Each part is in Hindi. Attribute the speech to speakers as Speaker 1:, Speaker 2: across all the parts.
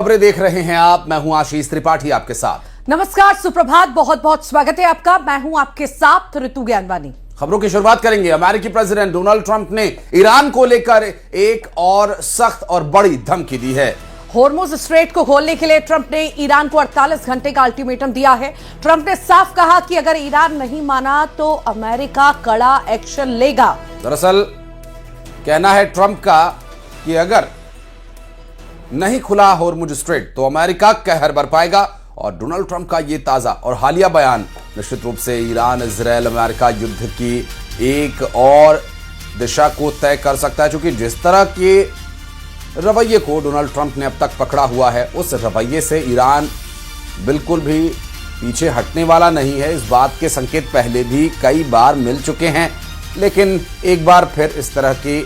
Speaker 1: खबरें देख रहे हैं आप। मैं हूं आशीष त्रिपाठी आपके साथ।
Speaker 2: नमस्कार, सुप्रभात, बहुत बहुत स्वागत है आपका। मैं हूं आपके साथ ऋतु ज्ञानवानी।
Speaker 1: खबरों की शुरुआत करेंगे। अमेरिकी प्रेसिडेंट डोनाल्ड ट्रंप ने ईरान को लेकर एक और सख्त और बड़ी धमकी दी है।
Speaker 2: होर्मुज स्ट्रेट को खोलने के लिए ट्रंप ने ईरान को 48 घंटे का अल्टीमेटम दिया है। ट्रंप ने साफ कहा कि अगर ईरान नहीं माना तो अमेरिका कड़ा एक्शन लेगा।
Speaker 1: दरअसल कहना है ट्रंप का कि अगर नहीं खुला होर्मुज स्ट्रेट तो अमेरिका कहर बरपाएगा। और डोनाल्ड ट्रंप का ये ताजा और हालिया बयान निश्चित रूप से ईरान इजरायल अमेरिका युद्ध की एक और दिशा को तय कर सकता है, क्योंकि जिस तरह के रवैये को डोनाल्ड ट्रंप ने अब तक पकड़ा हुआ है, उस रवैये से ईरान बिल्कुल भी पीछे हटने वाला नहीं है। इस बात के संकेत पहले भी कई बार मिल चुके हैं, लेकिन एक बार फिर इस तरह के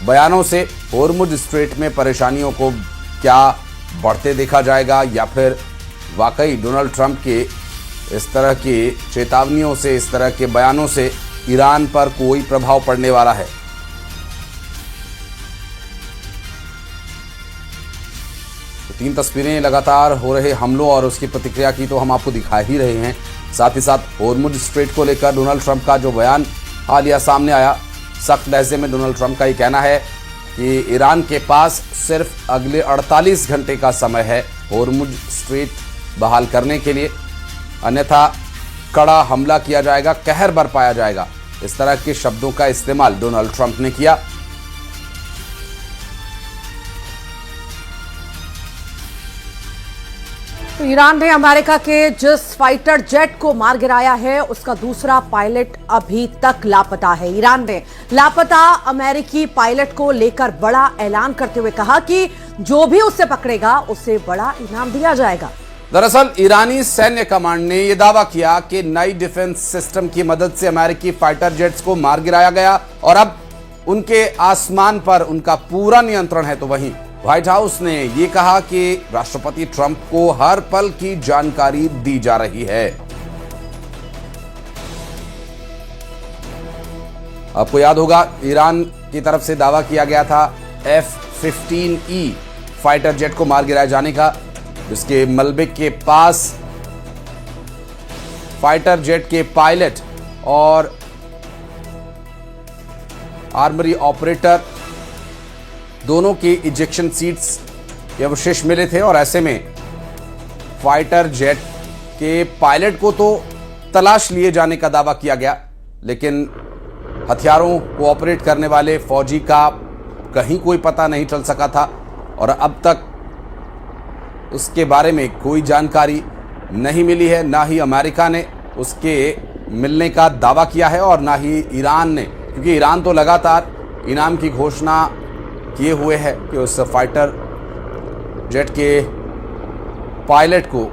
Speaker 1: बयानों से होर्मुज स्ट्रेट में परेशानियों को क्या बढ़ते देखा जाएगा, या फिर वाकई डोनाल्ड ट्रंप के इस तरह की चेतावनियों से, इस तरह के बयानों से ईरान पर कोई प्रभाव पड़ने वाला है। तो 3 तस्वीरें लगातार हो रहे हमलों और उसकी प्रतिक्रिया की तो हम आपको दिखा ही रहे हैं। साथ ही साथ होर्मुज स्ट्रेट को लेकर डोनाल्ड ट्रंप का जो बयान हालिया सामने आया, सख्त लहजे में डोनाल्ड ट्रंप का ये कहना है कि ईरान के पास सिर्फ अगले 48 घंटे का समय है होर्मुज स्ट्रेट बहाल करने के लिए, अन्यथा कड़ा हमला किया जाएगा, कहर बरपाया जाएगा। इस तरह के शब्दों का इस्तेमाल डोनाल्ड ट्रंप ने किया।
Speaker 2: तो ईरान ने अमेरिका के जिस फाइटर जेट को मार गिराया है, उसका दूसरा पायलट अभी तक लापता है। ईरान ने लापता अमेरिकी पायलट को लेकर बड़ा ऐलान करते हुए कहा कि जो भी उसे पकड़ेगा उसे बड़ा इनाम दिया जाएगा।
Speaker 1: दरअसल ईरानी सैन्य कमांड ने यह दावा किया कि नई डिफेंस सिस्टम की मदद से अमेरिकी फाइटर जेट्स को मार गिराया गया और अब उनके आसमान पर उनका पूरा नियंत्रण है। तो वहीं व्हाइट हाउस ने यह कहा कि राष्ट्रपति ट्रंप को हर पल की जानकारी दी जा रही है। आपको याद होगा, ईरान की तरफ से दावा किया गया था F-15E फाइटर जेट को मार गिराए जाने का, जिसके मलबे के पास फाइटर जेट के पायलट और आर्मरी ऑपरेटर दोनों की इजेक्शन सीट्स के अवशेष मिले थे। और ऐसे में फाइटर जेट के पायलट को तो तलाश लिए जाने का दावा किया गया, लेकिन हथियारों को ऑपरेट करने वाले फौजी का कहीं कोई पता नहीं चल सका था। और अब तक उसके बारे में कोई जानकारी नहीं मिली है। ना ही अमेरिका ने उसके मिलने का दावा किया है और ना ही ईरान ने, क्योंकि ईरान तो लगातार इनाम की घोषणा किए हुए है कि उस फाइटर जेट के पायलट को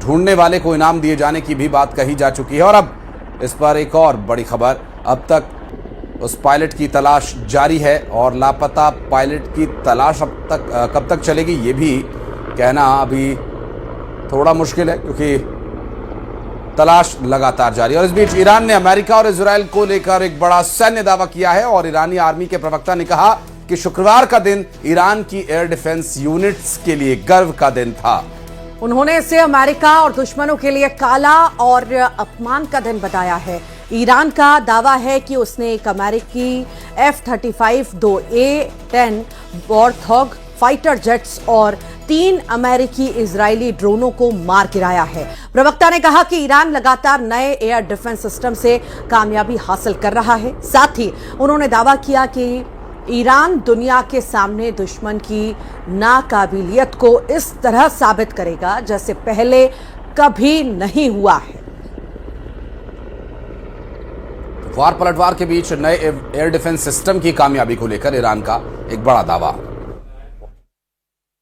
Speaker 1: ढूंढने वाले को इनाम दिए जाने की भी बात कही जा चुकी है। और अब इस पर एक और बड़ी खबर, अब तक उस पायलट की तलाश जारी है और लापता पायलट की तलाश अब तक कब तक चलेगी ये भी कहना अभी थोड़ा मुश्किल है, क्योंकि तलाश लगातार जारी है। और इस बीच ईरान ने अमेरिका और इजरायल को लेकर एक बड़ा सैन्य दावा किया है और ईरानी आर्मी के प्रवक्ता ने कहा कि शुक्रवार का दिन ईरान की एयर डिफेंस यूनिट्स के लिए गर्व का दिन था।
Speaker 2: उन्होंने इसे अमेरिका और दुश्मनों के लिए काला और अपमान का दिन बताया है। ईरान का दावा है कि उसने एक अमेरिकी F-35 दो A-10 वॉरथॉग फाइटर जेट्स और 3 अमेरिकी इजरायली ड्रोनों को मार गिराया है। प्रवक्ता ने कहा कि ईरान लगातार नए एयर डिफेंस सिस्टम से कामयाबी हासिल कर रहा है। साथ ही उन्होंने दावा किया कि ईरान दुनिया के सामने दुश्मन की नाकाबिलियत को इस तरह साबित करेगा जैसे पहले कभी नहीं हुआ है।
Speaker 1: वार पलटवार के बीच नए एयर डिफेंस सिस्टम की कामयाबी को लेकर ईरान का एक बड़ा दावा।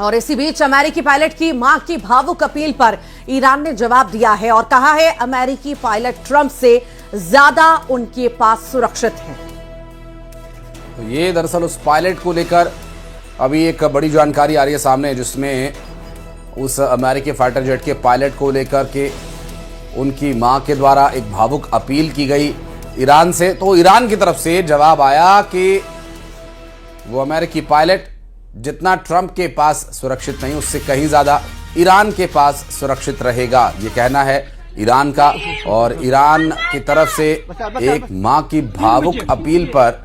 Speaker 2: और इसी बीच अमेरिकी पायलट की मां की भावुक अपील पर ईरान ने जवाब दिया है और कहा है अमेरिकी पायलट ट्रंप से ज्यादा उनके पास सुरक्षित हैं।
Speaker 1: तो ये दरअसल उस पायलट को लेकर अभी एक बड़ी जानकारी आ रही है सामने, जिसमें उस अमेरिकी फाइटर जेट के पायलट को लेकर के उनकी मां के द्वारा एक भावुक अपील की गई ईरान से। तो ईरान की तरफ से जवाब आया कि वो अमेरिकी पायलट जितना ट्रंप के पास सुरक्षित नहीं, उससे कहीं ज्यादा ईरान के पास सुरक्षित रहेगा, ये कहना है ईरान का। और ईरान की तरफ से एक मां की भावुक अपील पर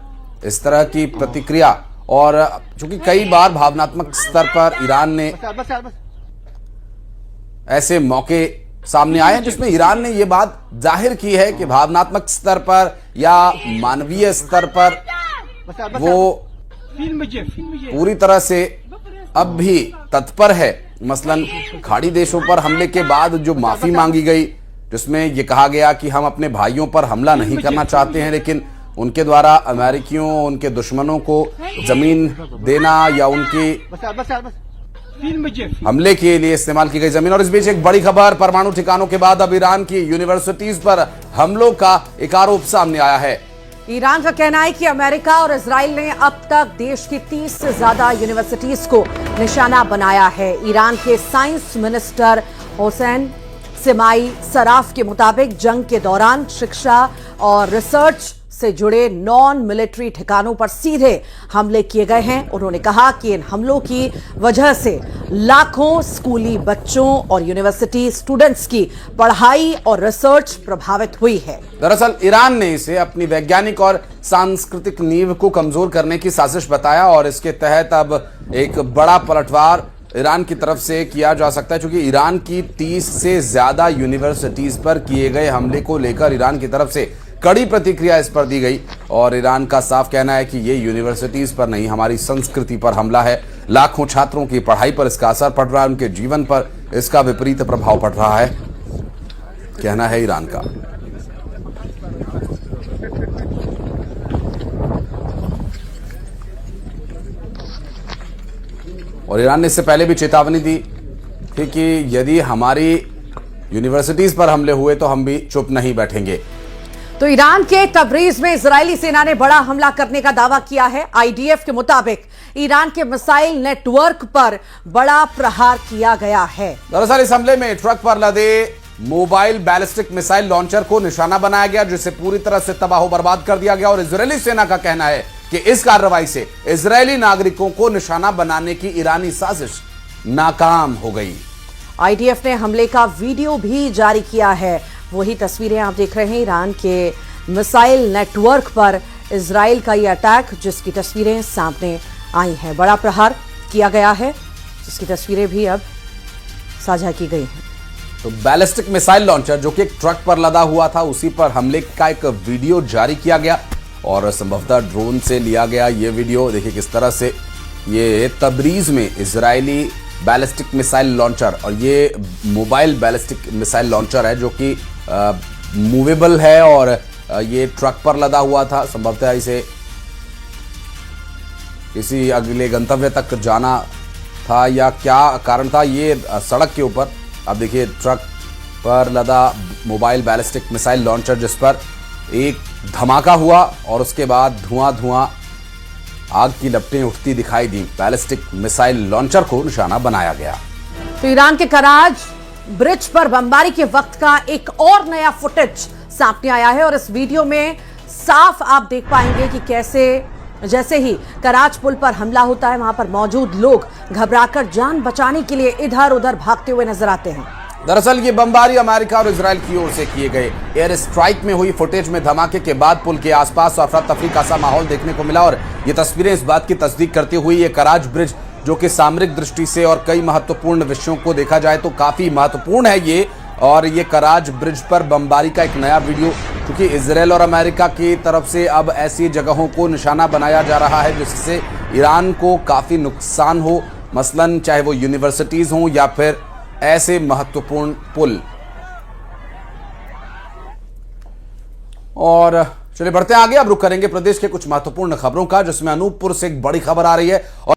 Speaker 1: इस तरह की प्रतिक्रिया, और चूंकि कई बार भावनात्मक स्तर पर ईरान ने ऐसे मौके सामने आए हैं जिसमें ईरान ने यह बात जाहिर की है कि भावनात्मक स्तर पर या मानवीय स्तर पर वो पूरी तरह से अब भी तत्पर है। मसलन खाड़ी देशों पर हमले के बाद जो माफी मांगी गई, जिसमें यह कहा गया कि हम अपने भाइयों पर हमला नहीं करना चाहते हैं, लेकिन उनके द्वारा अमेरिकियों, उनके दुश्मनों को जमीन देना या उनकी हमले के लिए इस्तेमाल की गई जमीन। और इस बीच एक बड़ी खबर, परमाणु ठिकानों के बाद अब ईरान की यूनिवर्सिटीज पर हमलों का एक आरोप सामने आया है।
Speaker 2: ईरान का कहना है कि अमेरिका और इजराइल ने अब तक देश की 30 से ज्यादा यूनिवर्सिटीज को निशाना बनाया है। ईरान के साइंस मिनिस्टर हुसैन सिमाई सराफ के मुताबिक जंग के दौरान शिक्षा और रिसर्च से जुड़े नॉन मिलिट्री ठिकानों पर सीधे हमले किए गए हैं। उन्होंने कहा कि इन हमलों की वजह से लाखों स्कूली बच्चों और यूनिवर्सिटी स्टूडेंट्स की पढ़ाई और रिसर्च प्रभावित हुई है।
Speaker 1: दरअसल ईरान ने इसे अपनी वैज्ञानिक और सांस्कृतिक नींव को कमजोर करने की साजिश बताया, और इसके तहत अब एक बड़ा पलटवार ईरान की तरफ से किया जा सकता है, क्योंकि ईरान की 30 से ज्यादा यूनिवर्सिटीज पर किए गए हमले को लेकर ईरान की तरफ से कड़ी प्रतिक्रिया इस पर दी गई। और ईरान का साफ कहना है कि ये यूनिवर्सिटीज पर नहीं, हमारी संस्कृति पर हमला है। लाखों छात्रों की पढ़ाई पर इसका असर पड़ रहा है, उनके जीवन पर इसका विपरीत प्रभाव पड़ रहा है, कहना है ईरान का। और ईरान ने इससे पहले भी चेतावनी दी थी कि यदि हमारी यूनिवर्सिटीज पर हमले हुए तो हम भी चुप नहीं बैठेंगे।
Speaker 2: तो ईरान के तबरीज में इजरायली सेना ने बड़ा हमला करने का दावा किया है। आईडीएफ के मुताबिक ईरान के मिसाइल नेटवर्क पर बड़ा प्रहार किया गया है।
Speaker 1: दरअसल इस हमले में ट्रक पर लदे मोबाइल बैलिस्टिक मिसाइल लॉन्चर को निशाना बनाया गया, जिसे पूरी तरह से तबाह बर्बाद कर दिया गया। और इजरायली सेना का कहना है कि इस कार्रवाई से इजरायली नागरिकों को निशाना बनाने की ईरानी साजिश नाकाम हो गई।
Speaker 2: आईडीएफ ने हमले का वीडियो भी जारी किया है। वही तस्वीरें आप देख रहे हैं ईरान के मिसाइल नेटवर्क पर इजराइल का यह अटैक, जिसकी तस्वीरें सामने आई हैं। बड़ा प्रहार किया गया है, जिसकी तस्वीरें भी अब साझा की गई हैं।
Speaker 1: तो बैलिस्टिक मिसाइल लॉन्चर जो कि एक ट्रक पर लदा हुआ था, उसी पर हमले का एक वीडियो जारी किया गया, और संभवतः ड्रोन से लिया गया ये वीडियो। देखिए किस तरह से ये तबरीज में इजरायली बैलिस्टिक मिसाइल लॉन्चर, और ये मोबाइल बैलिस्टिक मिसाइल लॉन्चर है जो कि मूवेबल है, और ये ट्रक पर लदा हुआ था। संभवतः इसे किसी अगले गंतव्य तक जाना था या क्या कारण था, ये सड़क के ऊपर अब देखिए ट्रक पर लदा मोबाइल बैलिस्टिक मिसाइल लॉन्चर, जिस पर एक धमाका हुआ और उसके बाद धुआं आग की लपटें उठती दिखाई दी। बैलिस्टिक मिसाइल लॉन्चर को निशाना बनाया गया।
Speaker 2: तो ईरान के कराज ब्रिज पर बमबारी के वक्त का एक और नया फुटेज सामने आया है, और इस वीडियो में साफ आप देख पाएंगे कि कैसे जैसे ही कराज पुल पर हमला होता है, वहां पर मौजूद लोग घबराकर जान बचाने के लिए इधर उधर भागते हुए नजर आते हैं।
Speaker 1: दरअसल ये बमबारी अमेरिका और इजराइल की ओर से किए गए एयर स्ट्राइक में हुई फुटेज में धमाके के बाद पुल के आसपास अफरा तफरी का सा माहौल देखने को मिला, और ये तस्वीरें इस बात की तस्दीक करती हुई ये कराज ब्रिज, जो कि सामरिक दृष्टि से और कई महत्वपूर्ण विषयों को देखा जाए तो काफी महत्वपूर्ण है ये। और ये कराज ब्रिज पर बमबारी का एक नया वीडियो, क्योंकि इजराइल और अमेरिका की तरफ से अब ऐसी जगहों को निशाना बनाया जा रहा है जिससे ईरान को काफी नुकसान हो, मसलन चाहे वो यूनिवर्सिटीज हों या फिर ऐसे महत्वपूर्ण पुल। और चलिए बढ़ते हैं आगे। अब रुक करेंगे प्रदेश के कुछ महत्वपूर्ण खबरों का, जिसमें अनूपपुर से एक बड़ी खबर आ रही है और